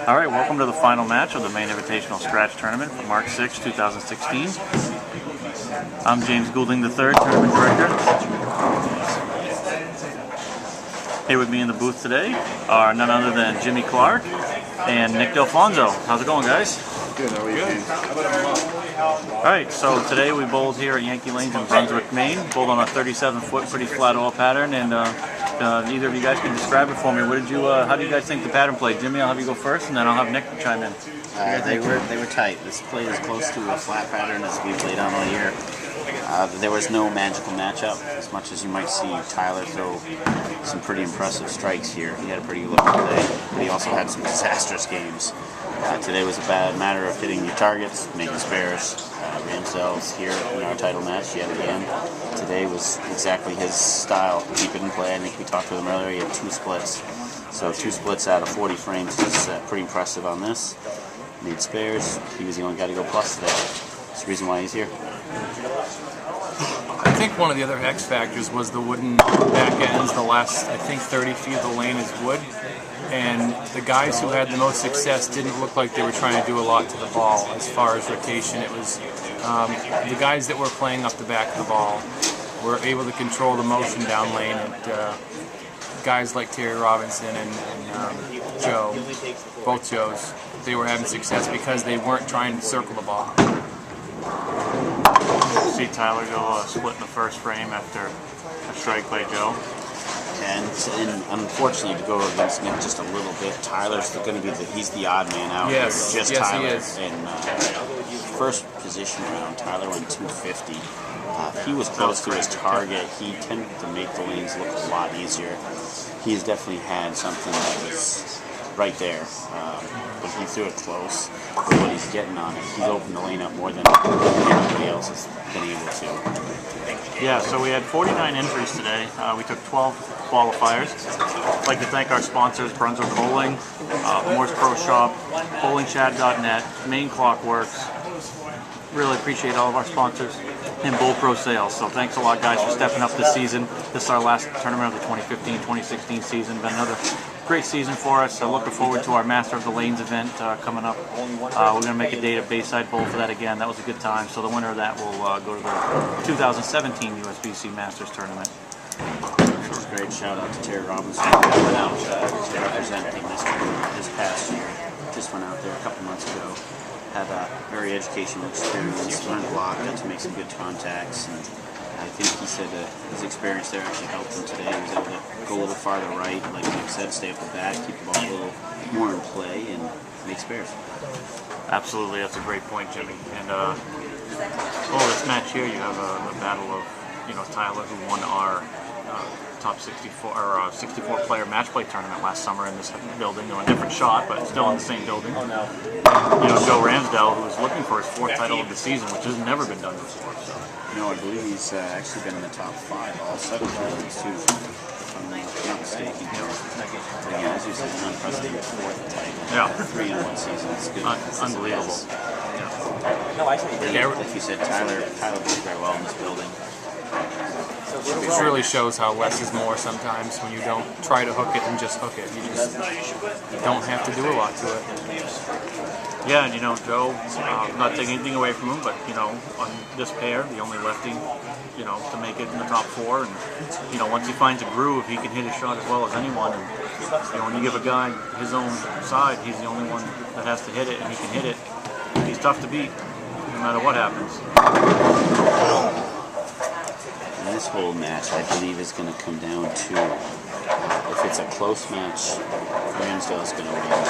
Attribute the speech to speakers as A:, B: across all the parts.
A: All right, welcome to the final match of the Maine Invitational Scratch Tournament for March 6, 2016. I'm James Goulding III, Tournament Director. Here with me in the booth today are none other than Jimmy Clark and Nick Delfonso. How's it going, guys?
B: Good, how are you, James?
A: All right, so today we bowled here at Yankee Lanes in Brunswick, Maine. Bowled on a 37-foot, pretty flat all pattern, and either of you guys can describe it for me. What did you? How do you guys think the pattern played? Jimmy, I'll have you go first, and then I'll have Nick chime in.
C: They were tight. This played as close to a flat pattern as we played on all year. There was no magical matchup, as much as you might see Tyler throw some pretty impressive strikes here. He had a pretty good look today, but he also had some disastrous games. Today was a bad matter of hitting your targets, making spares. Ramsdell's here in our title match yet again. Today was exactly his style. Keep it in play. I think we talked with him earlier. He had 2 splits. So 2 splits out of 40 frames is pretty impressive on this. Made spares. He was the only guy to go plus today. That's the reason why he's here.
D: I think one of the other X factors was the wooden back ends. The last, I think, 30 feet of the lane is wood. And the guys who had the most success didn't look like they were trying to do a lot to the ball as far as rotation. It was the guys that were playing up the back of the ball were able to control the motion down lane. And guys like Terry Robinson and Joe, both Joes, they were having success because they weren't trying to circle the ball.
A: See Tyler go split in the first frame after a strike by Joe.
C: And unfortunately, to go against Nick just a little bit, Tyler's going to be he's the odd man out.
D: Yes,
C: just
D: yes,
C: Tyler.
D: he is.
C: And first position round, Tyler went 250. He was close to his target. He tended to make the lanes look a lot easier. He's definitely had something that was right there, but he threw it close. But what he's getting on it, he's opened the lane up more than anybody else has been able to.
A: Yeah, so we had 49 entries today. We took 12 qualifiers. I'd like to thank our sponsors, Brunswick Bowling, Moore's Pro Shop, BowlingChat.net, Maine Clockworks. Really appreciate all of our sponsors, and Bowl Pro Sales. So thanks a lot, guys, for stepping up this season. This is our last tournament of the 2015-2016 season. Been another great season for us. Looking forward to our Master of the Lanes event coming up. We're going to make a date at Bayside Bowl for that again. That was a good time. So the winner of that will go to the 2017 USBC Masters Tournament.
C: Great shout out to Terry Robinson, who went out representing this tournament this past year. Just went out there a couple months ago. Had a very educational experience, learned a lot, got to make some good contacts, and I think he said his experience there actually helped him today. He was able to go a little farther right, like Nick said, stay up the back, keep the ball a little more in play, and make spares.
A: Absolutely, that's a great point, Jimmy. And this match here, you have a battle of Tyler, who won our top 64 or 64 player match play tournament last summer in this building. A different shot, but still in the same building. Joe Ramsdell, who is looking for his 4th title of the season, which has never been done before. So.
C: No, I believe he's actually been in the top 5 all 7 tournaments too, if I'm not mistaken. Yeah, as you said, an unprecedented 4th title.
A: Yeah.
C: 3 in 1 season. It's good.
A: Unbelievable.
C: Yeah. Like you said, Tyler did very well in this building.
D: It really shows how less is more sometimes when you don't try to hook it and just hook it. You don't have to do a lot to it.
A: Yeah, and Joe, not taking anything away from him, but on this pair, the only lefty, to make it in the top 4, and once he finds a groove, he can hit his shot as well as anyone. And when you give a guy his own side, he's the only one that has to hit it, and he can hit it. He's tough to beat, no matter what happens.
C: This whole match, I believe, is going to come down to if it's a close match, Ramsdell is going to win.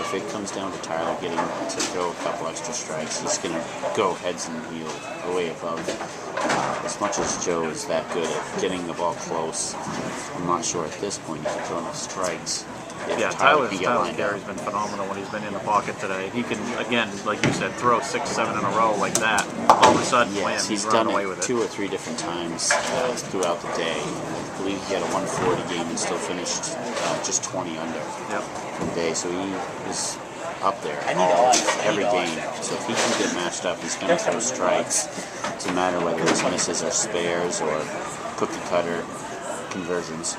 C: If it comes down to Tyler getting to throw a couple extra strikes, he's going to go heads and wheel way above. As much as Joe is that good at getting the ball close, I'm not sure at this point he can throw enough strikes.
A: Yeah, Tyler Gary's been phenomenal when he's been in the pocket today. He can, again, like you said, throw 6, 7 in a row like that. All of a sudden,
C: yes, he's done it 2 or 3 different times throughout the day. I believe he had a 140 game and still finished just 20 under for the day. So he is up there every game. So if he can get matched up, he's going to throw strikes. It doesn't matter whether it's misses or spares or cookie cutter. conversions.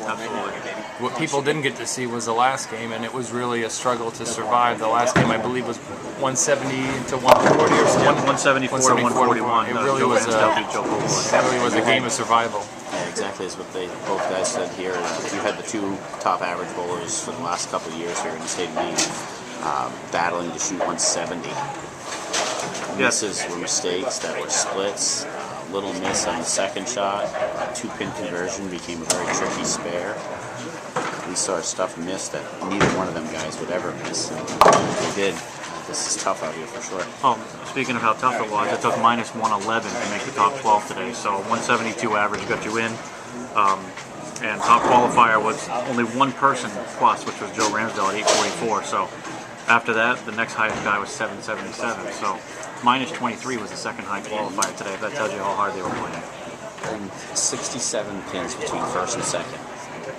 A: Absolutely.
D: What people didn't get to see was the last game, and it was really a struggle to survive. The last game, I believe, was 170 to 140 or something.
A: 174 to 141.
D: It really was a game of survival.
C: Yeah, exactly is what they both guys said here. You had the two top average bowlers for the last couple of years here in the state of Maine battling to shoot 170. Misses were mistakes that were splits. Little miss on the second shot. Two-pin conversion became a very tricky spare. We saw stuff missed that neither one of them guys would ever miss. And they did. This is tough out here for sure.
A: Oh, speaking of how tough it was, it took minus 111 to make the top 12 today. So 172 average got you in. And top qualifier was only one person plus, which was Joe Ramsdell at 844. So after that, the next highest guy was 777. So minus 23 was the second high qualifier today. That tells you how hard they were playing.
C: And 67 pins between first and second.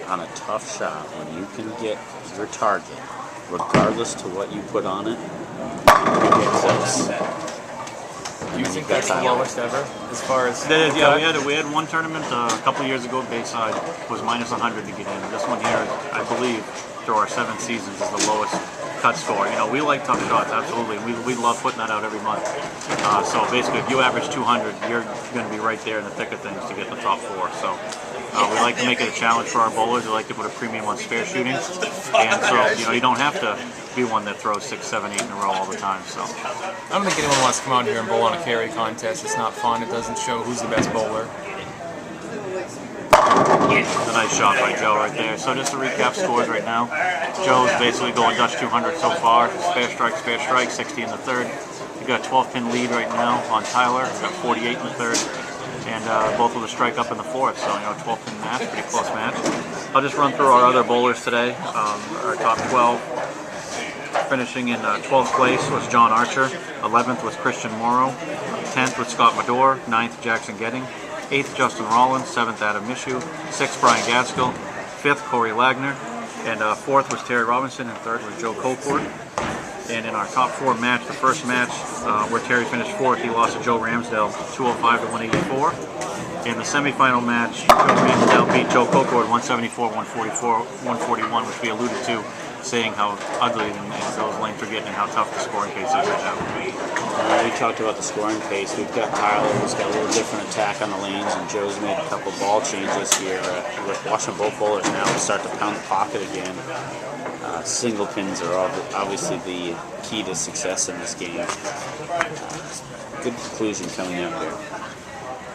C: On a tough shot, when you can get your target, regardless to what you put on it, you get close.
D: Do you think that's the lowest ever, as far as?
A: Yeah, we had one tournament a couple years ago. Bayside was minus 100 to get in. This one here, I believe, through our 7 seasons, is the lowest cut score. You know, we like tough shots, absolutely. We love putting that out every month. So basically, if you average 200, you're going to be right there in the thick of things to get the top 4. So we like to make it a challenge for our bowlers. We like to put a premium on spare shooting, and so you don't have to be one that throws 6, 7, 8 in a row all the time. So
D: I don't think anyone wants to come out here and bowl on a carry contest. It's not fun. It doesn't show who's the best bowler.
A: a nice shot by Joe right there. So just to recap scores right now, Joe's basically going Dutch 200 so far. Spare strike, 60 in the third. You've got a 12-pin lead right now on Tyler. You've got 48 in the third. And both with a strike up in the fourth. So, 12-pin match, pretty close match. I'll just run through our other bowlers today. Our top 12. Finishing in 12th place was John Archer. 11th was Christian Morrow. 10th was Scott Medore. 9th, Jackson Getting. 8th, Justin Rollins. 7th, Adam Mishu. 6th, Brian Gaskell. 5th, Corey Lagner. And 4th was Terry Robinson. And 3rd was Joe Colcourt. And in our top 4 match, the first match where Terry finished 4th, he lost to Joe Ramsdell 205 to 184. In the semifinal match, Joe Ramsdell beat Joe Colcourt 174, 144, 141, which we alluded to, saying how ugly those lanes are getting and how tough the scoring pace is right now.
C: We talked about the scoring pace. We've got Tyler, who's got a little different attack on the lanes, and Joe's made a couple ball changes here. We're watching both bowlers now start to pound the pocket again. Single pins are obviously the key to success in this game. Good conclusion coming out here.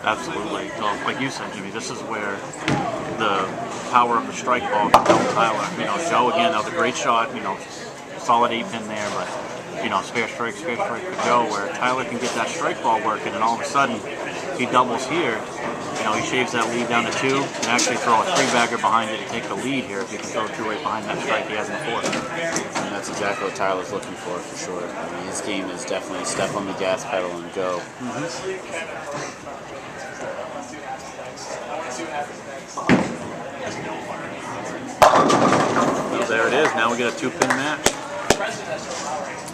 A: Absolutely. So, like you said, Jimmy, this is where the power of the strike ball can help Tyler. Joe, again, that was a great shot, solid 8-pin there, but, spare strike for Joe, where Tyler can get that strike ball working, and all of a sudden, he doubles here. He shaves that lead down to 2 and actually throw a 3-bagger behind it to take the lead here if he can throw 2 right behind that strike he has in the fourth.
C: And that's exactly what Tyler's looking for sure. I mean, his game is definitely step on the gas pedal and go.
A: Well, there it is. Now we get a 2-pin match.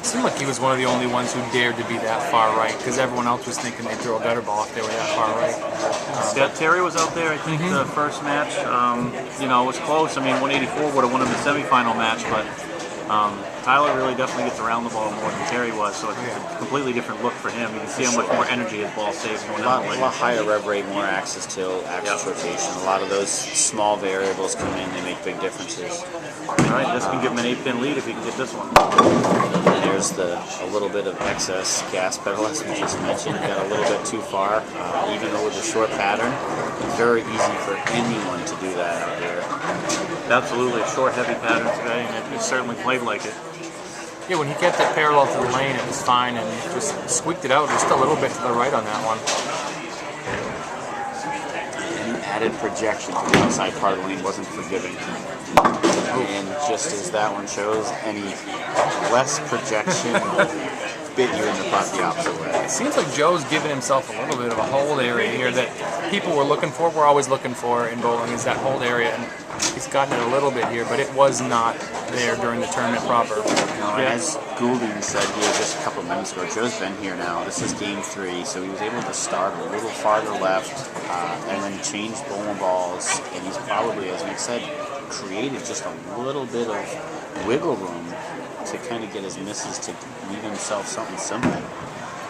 D: It seemed like he was one of the only ones who dared to be that far right, because everyone else was thinking they'd throw a better ball if they were that far right.
A: Yeah, Terry was out there, I think, the first match. It was close. 184 would have won him the semifinal match, but Tyler really definitely gets around the ball more than Terry was, so it's a completely different look for him. You can see how much more energy his ball saves going down the lane.
C: A lot higher rev rate, more axis tilt, axis rotation. A lot of those small variables come in, they make big differences.
A: All right, this can give him an 8-pin lead if he can get this one.
C: And there's a little bit of excess gas pedal, as we just mentioned. Got a little bit too far, even though with a short pattern. Very easy for anyone to do that out there.
A: Absolutely, a short, heavy pattern today, and it certainly played like it.
D: Yeah, when he kept it parallel to the lane, it was fine, and just squeaked it out just a little bit to the right on that one.
C: Any added projection to the outside part of the lane wasn't forgiving. And just as that one shows, any less projection bit you in the opposite way.
D: It seems like Joe's given himself a little bit of a hold area here that people were looking for. We're always looking for in bowling is that hold area, and He's gotten it a little bit here, but it was not there during the tournament proper.
C: As Goulden said here just a couple minutes ago, Joe's been here now. This is game 3, so he was able to start a little farther left and then change bowling balls. And he's probably, as Nick said, created just a little bit of wiggle room to kind of get his misses to leave himself something simple.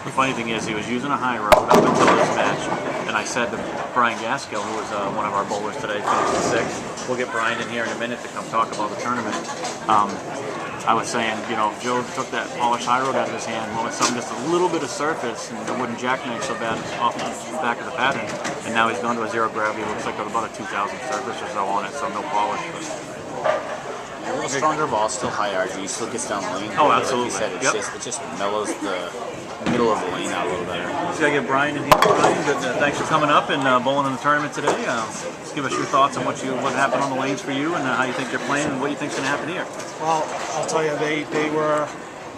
A: The funny thing is, he was using a high road up until this match, and I said to Brian Gaskill, who was one of our bowlers today, finished 6th, we'll get Brian in here in a minute to come talk about the tournament. I was saying, you know, if Joe took that polished high road out of his hand, well, it's something just a little bit of surface, and it wouldn't jackknife so bad off the back of the pattern. And now he's gone to a zero gravity. It looks like about a 2,000 surface or so on it, so no polish. But
C: a little stronger ball, still high RG, still gets down the lane.
A: Oh, absolutely.
C: Like you said, it just mellows the middle of the lane out a little better.
A: Just gotta get Brian in here. Brian, but, thanks for coming up and bowling in the tournament today. Just give us your thoughts on what happened on the lanes for you and how you think they're playing and what you think's gonna happen here.
B: Well, I'll tell you, they were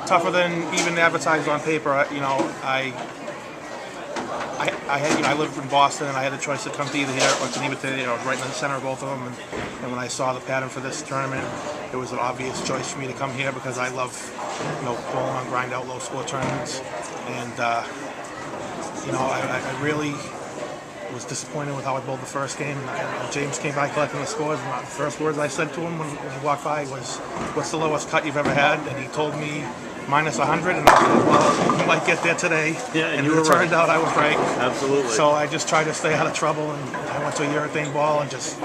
B: tougher than even advertised on paper. You know, I had, you know, I lived in Boston and I had a choice to come to either here or to Neva today. I was right in the center of both of them, and when I saw the pattern for this tournament, it was an obvious choice for me to come here because I love, you know, bowling on grind out low score tournaments, and you know, I really was disappointed with how I bowled the first game. And James came by collecting the scores, and the first words I said to him when he walked by was, "What's the lowest cut you've ever had?" And he told me minus 100, and I said, well, you might get there today.
A: Yeah, and
B: it turned out I was right.
A: Absolutely.
B: So I just tried to stay out of trouble, and I went to a urethane ball and just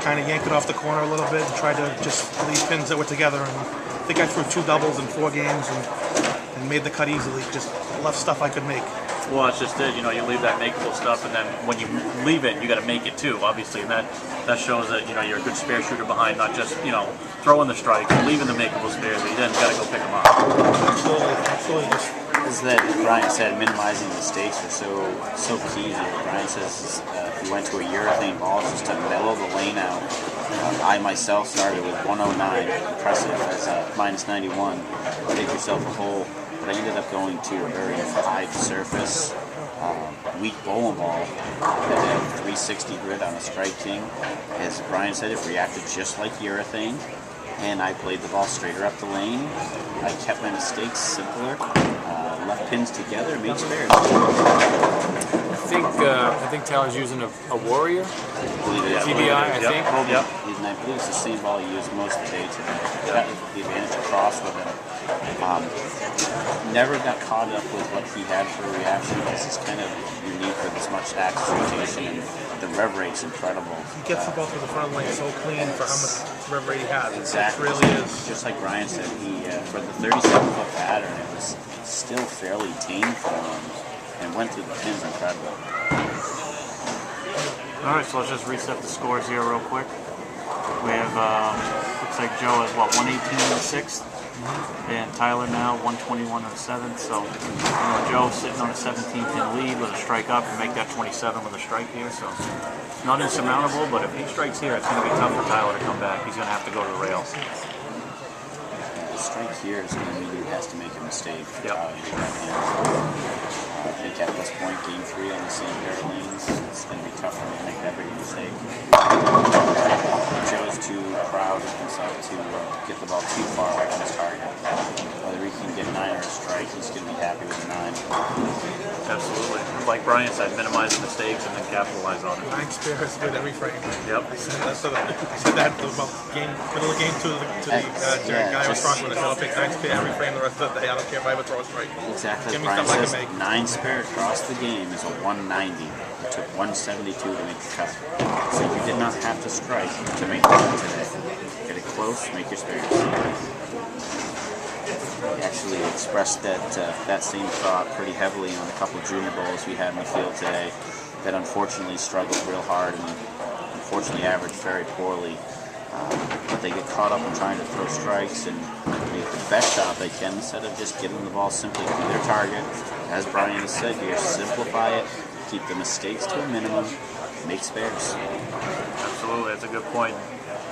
B: kind of yanked it off the corner a little bit and tried to just leave pins that were together. And I think I threw 2 doubles in 4 games and made the cut easily. Just left stuff I could make.
A: Well, it's just it. You know, you leave that makeable stuff, and then when you leave it, you got to make it too, obviously, and that shows that, you know, you're a good spare shooter behind, not just, you know, throwing the strikes, leaving the makeable spares, but you then got to go pick them up.
B: Absolutely.
C: Is that Brian said minimizing mistakes are so key here. Brian says if you went to a urethane ball just to mellow the lane out. I myself started with 109, impressive, as minus 91. Dig yourself a hole. But I ended up going to a very high surface, weak bowling ball that had 360 grit on a Strike King. As Brian said, it reacted just like urethane, and I played the ball straighter up the lane. I kept my mistakes simpler, left pins together, made spares.
D: I think Tyler's using a Warrior TBI, I think.
A: Yep.
C: And I believe it's the same ball he used most of the day today. That was the advantage across with him. Never got caught up with what he had for a reaction. This is kind of unique with this much axis rotation, and the rev rate's incredible.
B: He gets the ball through the front lane so clean for how much rev rate he has.
C: Exactly.
B: It really is.
C: Just like Brian said, he for the 37-foot pattern, it was still fairly tame for him, and went through the pins incredible.
A: All right, so let's just reset the scores here real quick. We have, looks like Joe has, 118 in the 6th, and Tyler now 121 in the 7th. So, Joe's sitting on a 17-pin lead with a strike up and make that 27 with a strike here. So, not insurmountable, but if he strikes here, it's going to be tough for Tyler to come back. He's going to have to go to the rails.
C: The strike here is going to mean he has to make a mistake.
A: Yep.
C: I think at this point, game 3 on the same pair of lanes, it's going to be tough for him to make that big mistake. Joe's too proud of himself to get the ball too far away from his target. Whether he can get a 9 or a strike, he's going to be happy with a 9.
A: Absolutely. Like Brian said, minimize the mistakes and then capitalize on it.
B: 9 spares with every frame.
A: Yep.
B: I said that about middle of game 2 to the guy I was talking with. I said, I'll take 9 spare every frame the rest of the day. I don't care if I ever throw a strike.
C: Exactly.
B: Give me
C: Brian
B: stuff I
C: says
B: can make.
C: 9 spare across the game is a 190. It took 172 to make the cut. So you did not have to strike to make the cut today. Get it close, make your spares. He actually expressed that same thought pretty heavily on a couple of junior bowls we had in the field today that unfortunately struggled real hard and unfortunately averaged very poorly. But they get caught up in trying to throw strikes and make the best shot they can instead of just giving the ball simply to their target. As Brian has said here, simplify it, keep the mistakes to a minimum, make spares.
A: Absolutely, that's a good point.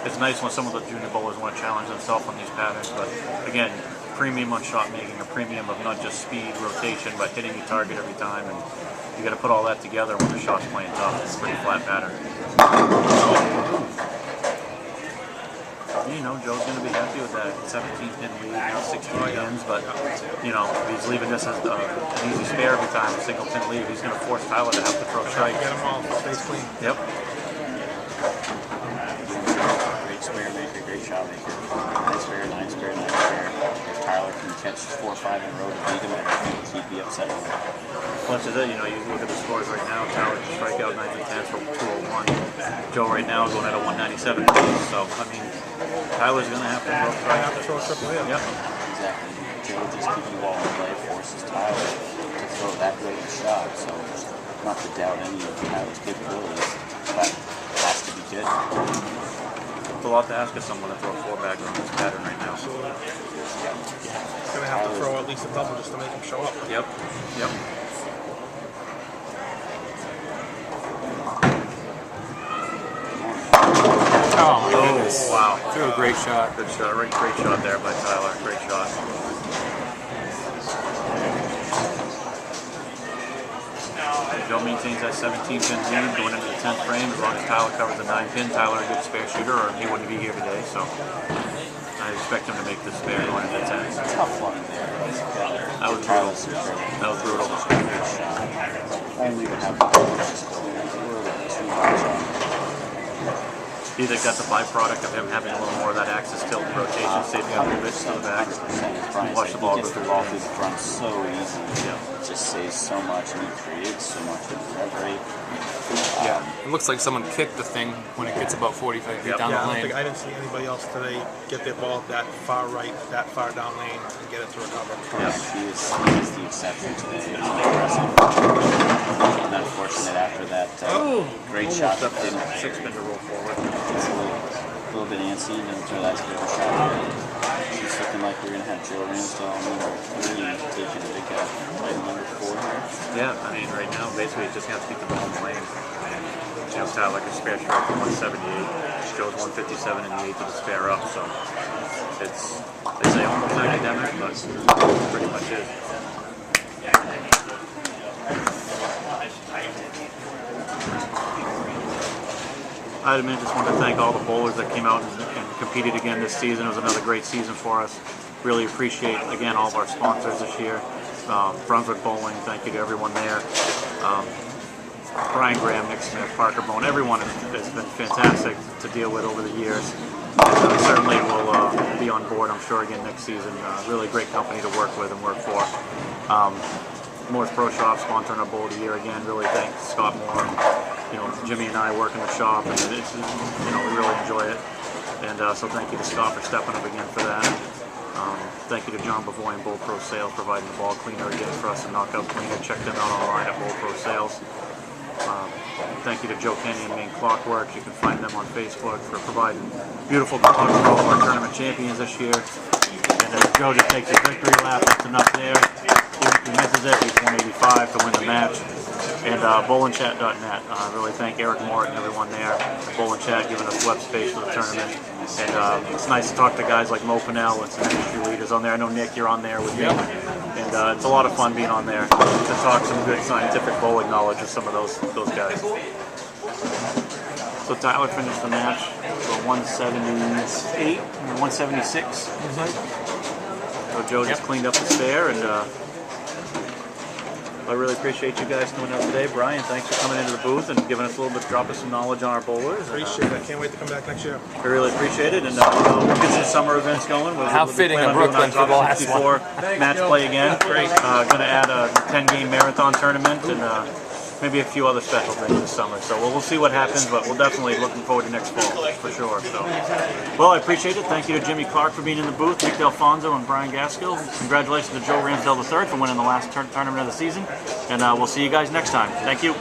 A: It's nice when some of the junior bowlers want to challenge themselves on these patterns, but again, premium on shot making, a premium of not just speed, rotation, but hitting your target every time, and you got to put all that together when the shot's playing tough. It's a pretty flat pattern. you know, Joe's going to be happy with that 17 pin lead, now 16 pins, but, you know, he's leaving this as an easy spare every time, a single pin lead. He's going to force Tyler to have to throw strikes.
B: Get them all, stays clean.
A: Yep.
C: Great spare maker, great shot maker. 9 spare, 9 spare, 9 spare. If Tyler can catch 4 or 5 in a row to beat him, I think he'd be upset with him.
A: Plus, is it, you know, you look at the scores right now, Tyler can strike out 9 and 10 for 201. Joe right now is going at a 197 pace, so, I mean, Tyler's going to have to throw strikes.
B: Have to throw a triple hit.
A: Yep.
C: Exactly. Joe just keeping the ball in play forces Tyler to throw that great a shot, so not to doubt any of Tyler's capabilities, but it has to be good.
A: It's a lot to ask of someone to throw 4-bagger on this pattern right now.
B: Absolutely. He's going to have to throw at least a double just to make him show up.
A: Yep. Yep.
D: Oh my goodness.
A: Wow.
D: Threw a great shot.
A: Good shot. Great shot there by Tyler. Great shot. Joe maintains that 17 pin lead going into the 10th frame. As long as Tyler covers the 9 pin, Tyler a good spare shooter, or he wouldn't be here today. So I expect him to make this spare going into the 10th.
C: Tough one there.
A: That was brutal. That was brutal.
C: Only to have the ball just go a little bit too much on.
A: Either got the byproduct of him having a little more of that axis tilt rotation, saving a little bit to the back. Watch the ball go through the
C: ball
A: ball.
C: through the front so easy.
A: Yeah.
C: It just saves so much and he creates so much with the rev rate.
D: Yeah, it looks like someone kicked the thing when it gets about 45 feet down
B: Yeah,
D: the lane.
B: I didn't see anybody else today get their ball that far right, that far down lane, and get it to recover.
C: Yeah. He is the exception today. It was impressive. And unfortunate after that great shot that didn't
A: 6-pin to roll forward.
C: It's a little bit antsy and didn't throw that good shot. It's looking like we're going to have Joe Ramsdell number 3 taking a big play number 4 here.
A: Yeah, I mean, right now, basically, you just have to keep the ball in the lane. Jim's got like a spare strike for 178. Joe's 157 and the 8 to the spare up, so it's, they say almost academic, but it pretty much is. I just want to thank all the bowlers that came out and competed again this season. It was another great season for us. Really appreciate, again, all of our sponsors this year. Brunswick Bowling, thank you to everyone there. Brian Graham, Nick Smith, Parker Bone, everyone has been fantastic to deal with over the years. And certainly will be on board, I'm sure, again next season. Really great company to work with and work for. Moore's Pro Shop sponsoring our Bowl of the Year again. Really thank Scott Moore. You know, Jimmy and I work in the shop, and it's, you know, we really enjoy it. And so thank you to Scott for stepping up again for that. Thank you to John Bavoy and Bowl Pro Sales providing the ball cleaner again for us, and knockout cleaner. Check them out online at Bowl Pro Sales. Thank you to Joe Kenny and Maine Clockwork. You can find them on Facebook for providing beautiful clocks for all of our tournament champions this year. And as Joe just takes his victory lap, that's enough there. If he misses it, he's 185 to win the match. And bowlandchat.net. Really thank Eric Moore and everyone there. Bowling Chat giving us web space for the tournament. And it's nice to talk to guys like Mo Pinnell and some industry leaders on there. I know, Nick, you're on there with me. And it's a lot of fun being on there to talk some good scientific bowling knowledge with some of those guys. So Tyler finished the match for 178 and 176. So Joe just cleaned up the spare, and I really appreciate you guys coming out today. Brian, thanks for coming into the booth and giving us a little bit, drop us some knowledge on our bowlers.
B: Appreciate it. I can't wait to come back next year.
A: I really appreciate it, and we'll get some summer events going.
D: How fitting in Brooklyn for the last one.
A: Match play again. Great. Going to add a 10-game marathon tournament and maybe a few other special things this summer. So we'll see what happens, but we'll definitely looking forward to next fall for sure. So, well, I appreciate it. Thank you to Jimmy Clark for being in the booth, Nick Delfonso and Brian Gaskill. Congratulations to Joe Ramsdell III for winning the last tournament of the season. And we'll see you guys next time. Thank you.